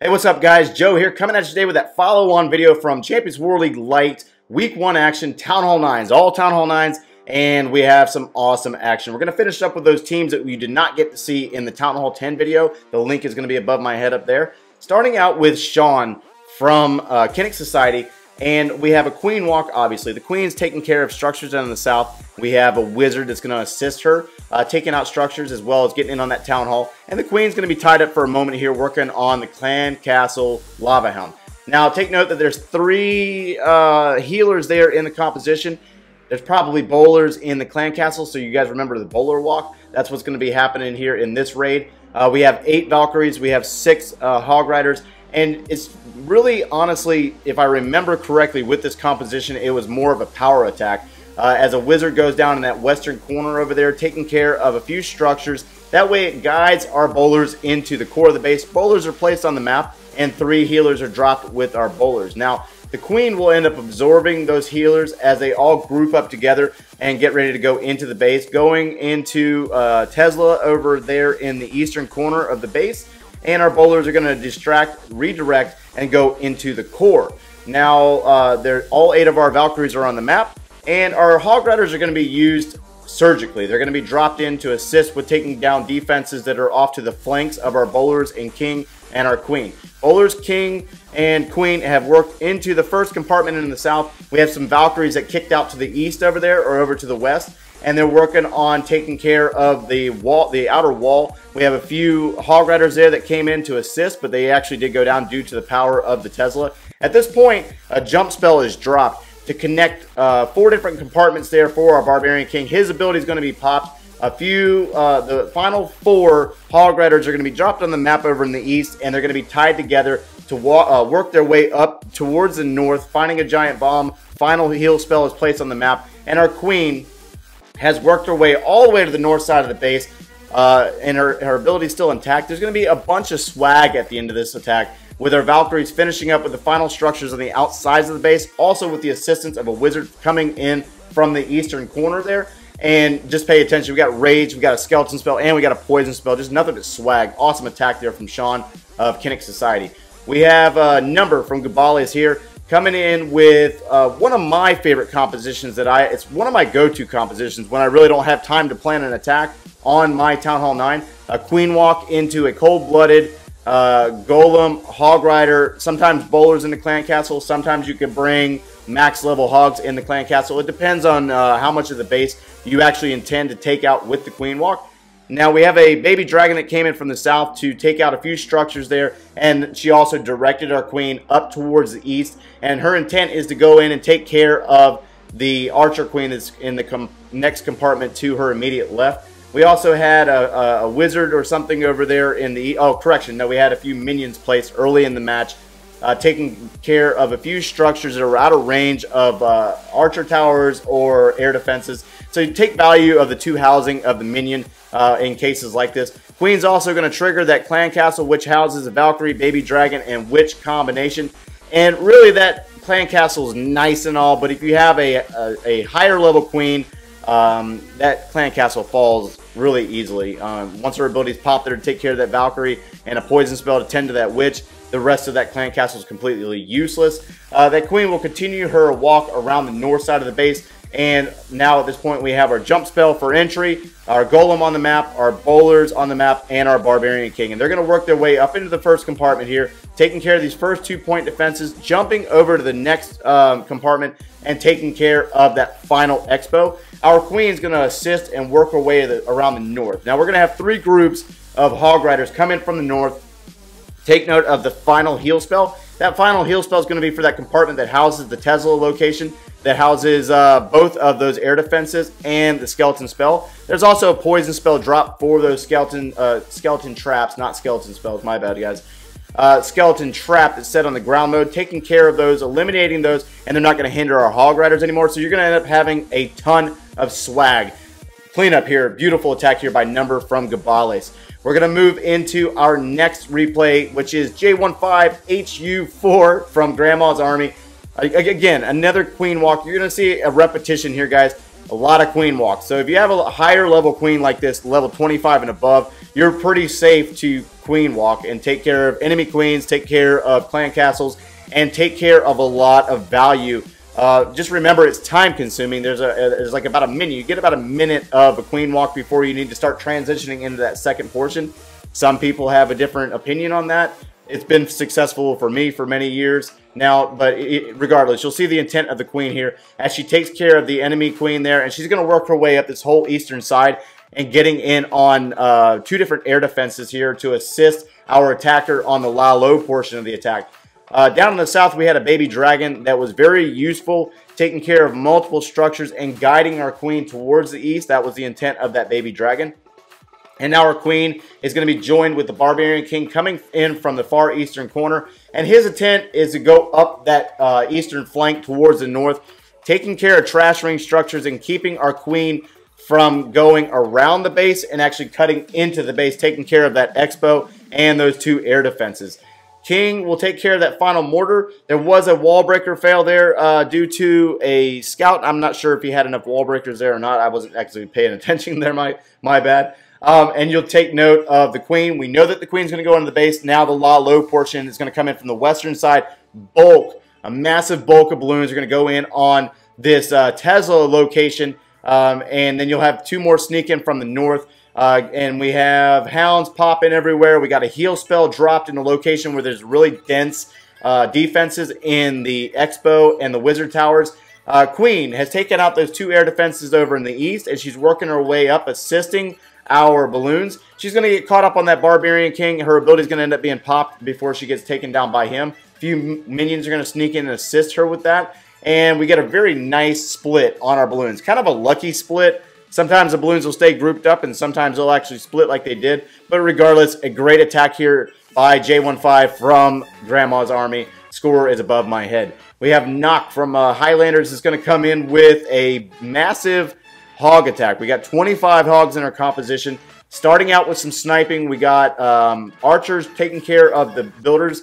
Hey, what's up guys? Joe here, coming at you today with that follow-on video from Champions World League Lite Week 1 action, Town Hall 9s, all Town Hall 9s, and we have some awesome action. We're going to finish up with those teams that you did not get to see in the Town Hall 10 video. The link is going to be above my head up there. Starting out with Shaun from Kinnick Society, and we have a Queen walk, obviously. The Queen's taking care of structures down in the south. We have a Wizard that's going to assist her, taking out structures as well as getting in on that Town Hall. And the Queen's going to be tied up for a moment here working on the Clan Castle Lava Hound. Now, take note that there's 3 healers there in the composition. There's probably bowlers in the Clan Castle, so you guys remember the bowler walk. That's what's going to be happening here in this raid. We have 8 Valkyries. We have 6 Hog Riders. And it's really, honestly, if I remember correctly, with this composition, it was more of a power attack. As a Wizard goes down in that western corner over there, taking care of a few structures. That way it guides our bowlers into the core of the base. Bowlers are placed on the map, and 3 healers are dropped with our bowlers. Now, the Queen will end up absorbing those healers as they all group up together and get ready to go into the base. Going into Tesla over there in the eastern corner of the base. And our bowlers are going to redirect, and go into the core. Now, all 8 of our Valkyries are on the map, and our Hog Riders are going to be used surgically. They're going to be dropped in to assist with taking down defenses that are off to the flanks of our bowlers and King and our Queen. Bowlers, King, and Queen have worked into the first compartment in the south. We have some Valkyries that kicked out to the east over there, or over to the west. And they're working on taking care of the wall, the outer wall. We have a few Hog Riders there that came in to assist, but they actually did go down due to the power of the Tesla. At this point, a jump spell is dropped to connect 4 different compartments there for our Barbarian King. His ability is going to be popped. The final 4 Hog Riders are going to be dropped on the map over in the east, and they're going to be tied together to work their way up towards the north, finding a giant bomb. Final heal spell is placed on the map, and our Queen has worked her way all the way to the north side of the base, and her ability is still intact. There's going to be a bunch of swag at the end of this attack, with our Valkyries finishing up with the final structures on the outsides of the base, also with the assistance of a Wizard coming in from the eastern corner there. And just pay attention, we got Rage, we got a Skeleton spell, and we got a Poison spell. Just nothing but swag. Awesome attack there from Shaun of Kinnick Society. We have a Number from Dibala is here, coming in with one of my favorite compositions it's one of my go-to compositions when I really don't have time to plan an attack on my Town Hall 9. A Queen walk into a cold-blooded Golem, Hog Rider, sometimes bowlers in the Clan Castle, sometimes you can bring max level hogs in the Clan Castle. It depends on how much of the base you actually intend to take out with the Queen walk. Now, we have a baby dragon that came in from the south to take out a few structures there, and she also directed our Queen up towards the east, and her intent is to go in and take care of the Archer Queen that's in the next compartment to her immediate left. We also had a Wizard or something over there in the... Oh, correction. No, we had a few minions placed early in the match, taking care of a few structures that are out of range of Archer towers or air defenses. So you take value of the 2 housing of the minion in cases like this. Queen's also going to trigger that Clan Castle, which houses a Valkyrie, Baby Dragon, and Witch combination. And really, that Clan Castle is nice and all, but if you have a higher level Queen, that Clan Castle falls really easily. Once her abilities pop there to take care of that Valkyrie and a Poison spell to tend to that Witch, the rest of that Clan Castle is completely useless. That Queen will continue her walk around the north side of the base. And now at this point we have our jump spell for entry, our Golem on the map, our bowlers on the map, and our Barbarian King. And they're going to work their way up into the first compartment here, taking care of these first 2-point defenses, jumping over to the next compartment, and taking care of that final expo. Our Queen's going to assist and work her way around the north. Now we're going to have 3 groups of Hog Riders come in from the north. Take note of the final heal spell. That final heal spell is going to be for that compartment that houses the Tesla location, that houses both of those air defenses and the Skeleton spell. There's also a Poison spell drop for those skeleton traps, not skeleton spells, my bad guys. Skeleton trap that's set on the ground mode, taking care of those, eliminating those, and they're not going to hinder our Hog Riders anymore. So you're going to end up having a ton of swag. Cleanup here, beautiful attack here by Number from Dibala. We're going to move into our next replay, which is J15HU4 from Grandma's Army. Again, another Queen walk. You're going to see a repetition here, guys. a lot of queen walks. So if you have a higher level queen like this, level 25 and above, you're pretty safe to queen walk and take care of enemy queens, take care of clan castles, and take care of a lot of value. Just remember, it's time consuming. There's like about a minute. You get about a minute of a queen walk before you need to start transitioning into that second portion. Some people have a different opinion on that. It's been successful for me for many years now, but regardless, you'll see the intent of the queen here as she takes care of the enemy queen there, and she's going to work her way up this whole eastern side and getting in on 2 different air defenses here to assist our attacker on the low portion of the attack. Down in the south, we had a baby dragon that was very useful, taking care of multiple structures and guiding our queen towards the east. That was the intent of that baby dragon. And now our queen is going to be joined with the Barbarian King coming in from the far eastern corner. And his intent is to go up that eastern flank towards the north, taking care of trash ring structures and keeping our queen from going around the base and actually cutting into the base, taking care of that expo and those 2 air defenses. King will take care of that final mortar. There was a wall breaker fail there due to a scout. I'm not sure if he had enough wall breakers there or not. I wasn't actually paying attention there. My bad. And you'll take note of the queen. We know that the queen's going to go into the base. Now the low portion is going to come in from the western side. A massive bulk of balloons are going to go in on this Tesla location. And then you'll have 2 more sneak in from the north. And we have hounds popping everywhere. We got a heal spell dropped in a location where there's really dense defenses in the Expo and the Wizard Towers. Queen has taken out those 2 air defenses over in the east, and she's working her way up, assisting our balloons. She's going to get caught up on that Barbarian King. Her ability is going to end up being popped before she gets taken down by him. A few minions are going to sneak in and assist her with that. And we get a very nice split on our balloons. Kind of a lucky split. Sometimes the balloons will stay grouped up, and sometimes they'll actually split like they did. But regardless, a great attack here by J15 from Grandma's Army. Score is above my head. We have Knock from Highlanders is going to come in with a massive hog attack. We got 25 hogs in our composition. Starting out with some sniping, we got archers taking care of the builders.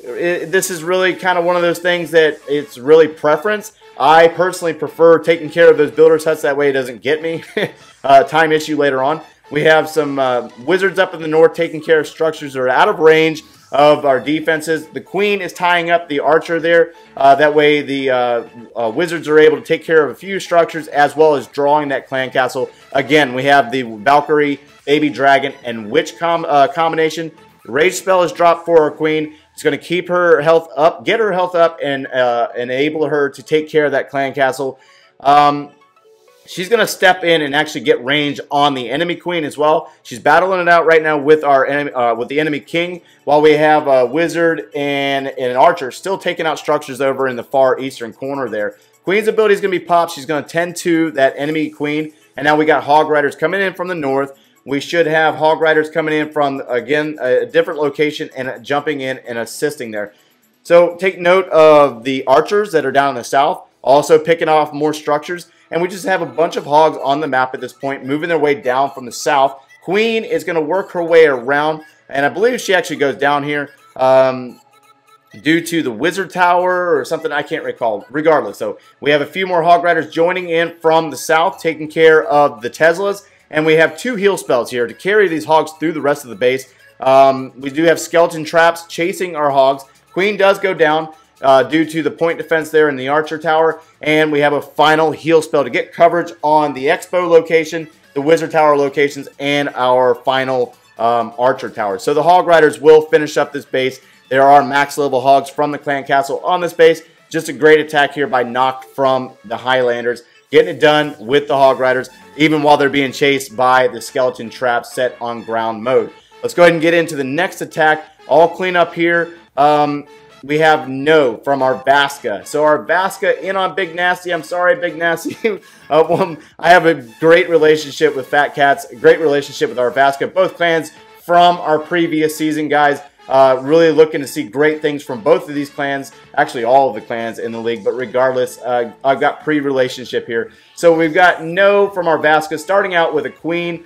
This is really kind of one of those things that it's really preference. I personally prefer taking care of those builders huts. That way it doesn't get me. Time issue later on. We have some wizards up in the north taking care of structures that are out of range of our defenses. The queen is tying up the archer there. That way the wizards are able to take care of a few structures as well as drawing that clan castle. Again, we have the Valkyrie, baby dragon, and witch combination. The rage spell is dropped for our queen. It's going to keep her health up, get her health up, and enable her to take care of that clan castle. She's going to step in and actually get range on the enemy queen as well. She's battling it out right now with our enemy, with the enemy king, while we have a wizard and an archer still taking out structures over in the far eastern corner there. Queen's ability is going to be popped. She's going to tend to that enemy queen. And now we got hog riders coming in from the north. We should have hog riders coming in from, again, a different location and jumping in and assisting there. So take note of the archers that are down in the south, also picking off more structures. And we just have a bunch of hogs on the map at this point, moving their way down from the south. Queen is going to work her way around, and I believe she actually goes down here due to the wizard tower or something I can't recall. Regardless, so we have a few more hog riders joining in from the south, taking care of the Teslas. And we have 2 heal spells here to carry these hogs through the rest of the base. We do have skeleton traps chasing our hogs. Queen does go down due to the point defense there in the archer tower. And we have a final heal spell to get coverage on the expo location, the wizard tower locations, and our final archer tower. So the hog riders will finish up this base. There are max level hogs from the clan castle on this base. Just a great attack here by Knock from the Highlanders. Getting it done with the hog riders, even while they're being chased by the skeleton traps set on ground mode. Let's go ahead and get into the next attack. All clean up here. We have No from our Vasca. So our Vasca in on Big Nasty. I'm sorry, Big Nasty. I have a great relationship with Fat Cats, a great relationship with our Vasca. Both clans from our previous season, guys. Really looking to see great things from both of these clans. Actually, all of the clans in the league. But regardless, I've got pre-relationship here. So we've got No from our Vasca, starting out with a queen,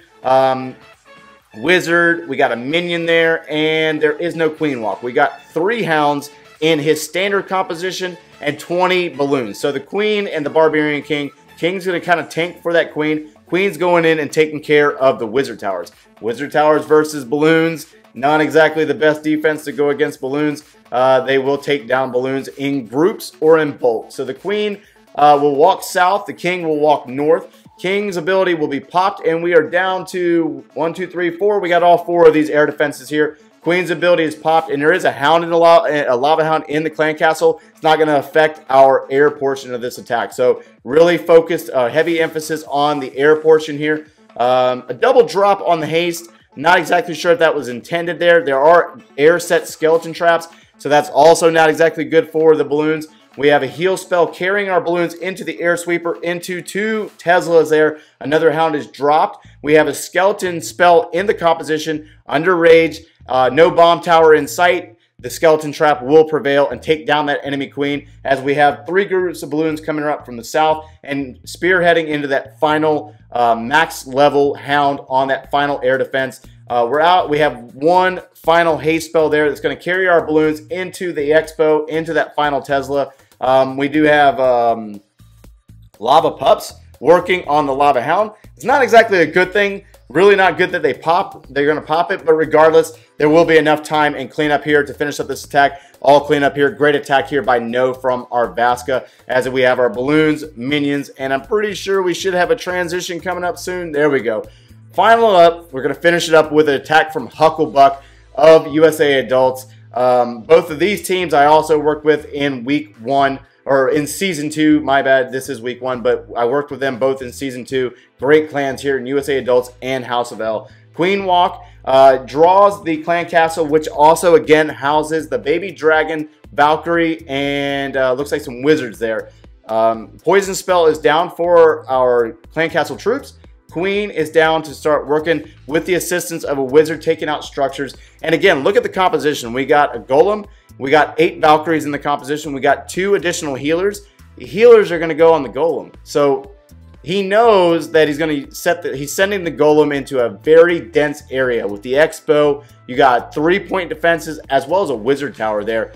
wizard. We got a minion there, and there is no queen walk. We got 3 hounds in his standard composition and 20 balloons. So the queen and the Barbarian King King's going to kind of tank for that queen. Queen's going in and taking care of the wizard towers. Wizard towers versus balloons. Not exactly the best defense to go against balloons. They will take down balloons in groups or in bulk. So the queen will walk south. The king will walk north. King's ability will be popped, and we are down to 1, 2, 3, 4. We got all 4 of these air defenses here. Queen's ability is popped, and there is a hound in a lava hound in the clan castle. It's not going to affect our air portion of this attack. So really focused, heavy emphasis on the air portion here. A double drop on the haste. Not exactly sure if that was intended there. There are air set skeleton traps, so that's also not exactly good for the balloons. We have a heal spell carrying our balloons into the air sweeper, into 2 Teslas there. Another hound is dropped. We have a skeleton spell in the composition under rage. No bomb tower in sight. The skeleton trap will prevail and take down that enemy queen, as we have 3 groups of balloons coming up from the south and spearheading into that final max level hound on that final air defense. We're out. We have 1 final haste spell there that's going to carry our balloons into the expo, into that final Tesla. We do have lava pups working on the lava hound. It's not exactly a good thing. Really not good that they pop. They're going to pop it, but regardless, there will be enough time and cleanup here to finish up this attack. All cleanup here. Great attack here by No from our Vasca, as we have our balloons, minions, and I'm pretty sure we should have a transition coming up soon. There we go. Final up, we're going to finish it up with an attack from Hucklebuck of USA Adults. Both of these teams I also worked with in week 1. Or in season 2, my bad, this is week 1, but I worked with them both in season 2. Great clans here in USA Adults and House of L. Queen Walk draws the clan castle, which also again houses the baby dragon, Valkyrie, and looks like some wizards there. Poison spell is down for our clan castle troops. Queen is down to start working with the assistance of a wizard taking out structures. And again, look at the composition. We got a golem. We got 8 Valkyries in the composition. We got 2 additional healers. The healers are going to go on the golem. So he knows that he's going to he's sending the golem into a very dense area. With the expo, you got 3-point defenses as well as a wizard tower there.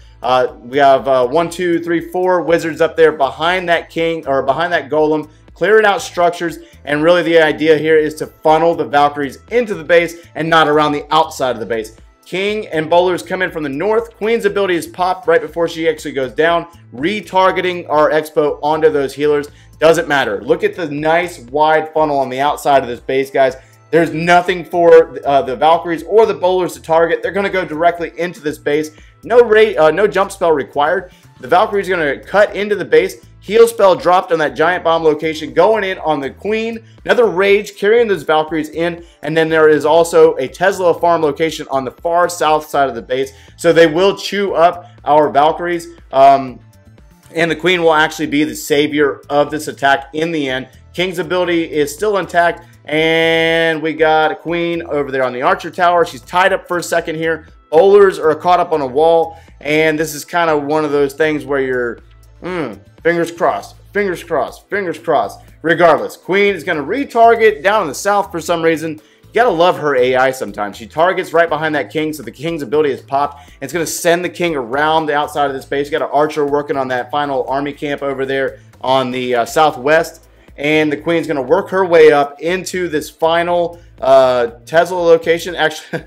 We have 1, 2, 3, 4 wizards up there behind that king, or behind that golem, clearing out structures. And really the idea here is to funnel the Valkyries into the base and not around the outside of the base. King and bowlers come in from the north. Queen's ability is popped right before she actually goes down, retargeting our expo onto those healers. Doesn't matter. Look at the nice wide funnel on the outside of this base, guys. There's nothing for the Valkyries or the bowlers to target. They're going to go directly into this base. No jump spell required. The Valkyries are going to cut into the base. Heal spell dropped on that giant bomb location, going in on the queen. Another rage carrying those Valkyries in. And then there is also a Tesla farm location on the far south side of the base. So they will chew up our Valkyries. And the queen will actually be the savior of this attack in the end. King's ability is still intact. And we got a queen over there on the archer tower. She's tied up for a second here. Bowlers are caught up on a wall. And this is kind of one of those things where you're... fingers crossed, fingers crossed, fingers crossed. Regardless, Queen is going to retarget down in the south for some reason. You got to love her AI sometimes. She targets right behind that king, so the king's ability is popped. And it's going to send the king around the outside of this base. You got an archer working on that final army camp over there on the southwest. And the queen's going to work her way up into this final Tesla location. Actually,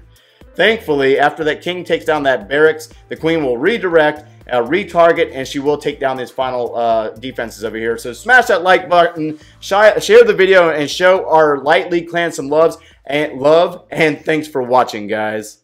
thankfully, after that king takes down that barracks, the queen will redirect, retarget, and she will take down these final defenses over here. So smash that like button, share the video, and show our Lite League clan some love, and thanks for watching, guys.